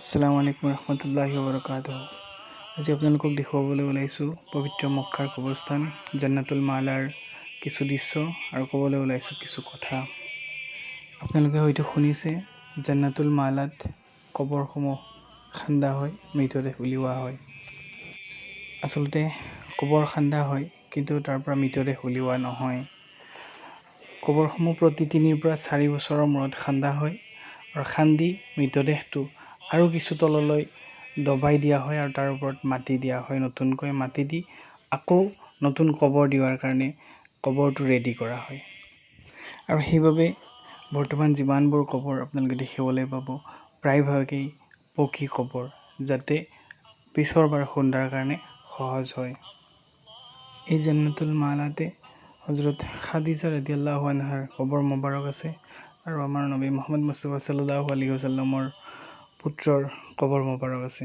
আসসালামু আলাইকুম ৰহমতুল্লাহি ওবৰাকাতুহ। আজি আপোনালোকক দেখুৱাবলৈ ওলাইছোঁ পবিত্ৰ মক্কাৰ কবৰস্থান জান্নাতুল মালাৰ কিছু দৃশ্য আৰু ক'বলৈ ওলাইছোঁ কিছু কথা। আপোনালোকে হয়তো শুনিছে জান্নাতুল মালাত কবৰসমূহ খান্দা হয়, মৃতদেহ উলিওৱা হয়। আচলতে কবৰ খান্দা হয়, কিন্তু তাৰ পৰা মৃতদেহ উলিওৱা নহয়। কবৰসমূহ প্ৰতি 3 পৰা 4 বছৰৰ মূৰত খান্দা হয় আৰু খান্দি মৃতদেহটো আৰু কিছু তললৈ দবাই দিয়া হয় আৰু তাৰ ওপৰত মাটি দিয়া হয়। নতুনকৈ মাটি দি আকৌ নতুন কবৰ দিয়াৰ কাৰণে কবৰটো ৰেডি কৰা হয়। আৰু সেইবাবে বৰ্তমান যিমানবোৰ কবৰ আপোনালোকে দেখিবলৈ পাব প্ৰায়ভাগেই পকী কবৰ, যাতে পিছৰবাৰ খুন্দাৰ কাৰণে সহজ হয়। এই জান্নাতুল মালাতে হযৰত খাদিজা ৰাদিয়াল্লাহু আনহাৰ কবৰ মোবাৰক আছে আৰু আমাৰ নবী মুহাম্মদ মুস্তাফা সাল্লাল্লাহু আলাইহি ওয়াসাল্লামৰ পুত্ৰৰ কবৰ মোবাৰক আছে।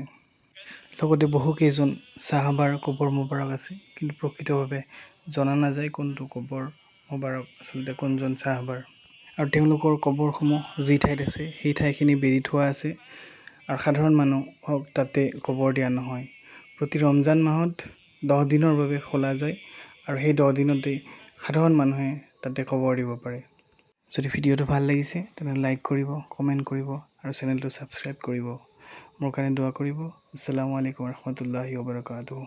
লগতে বহু কেইজন সাহাবাৰ কবৰ মোবাৰক আছে, কিন্তু প্ৰকৃতভাৱে জনা নাযায় কোনটো কবৰ মোবাৰক আচলতে কোনজন সাহাবাৰ। আৰু তেওঁলোকৰ কবৰসমূহ যি ঠাইত আছে সেই ঠাইখিনি বেৰি থোৱা আছে আৰু সাধাৰণ মানুহক তাতে কবৰ দিয়া নহয়। প্ৰতি ৰমজান মাহত 10 দিনৰ বাবে খোলা যায় আৰু সেই 10 দিনতেই সাধাৰণ মানুহে তাতে কবৰ দিব পাৰে। যদি ভিডিঅ'টো ভাল লাগিছে তেন্তে লাইক কৰিব, কমেণ্ট কৰিব আৰু চেনেলটো ছাবস্ক্ৰাইব কৰিব। মোৰ কাৰণে দোৱা কৰিব। আসসালামু আলাইকুম ৰহমতুল্লাহি ওবৰাকাতুহ।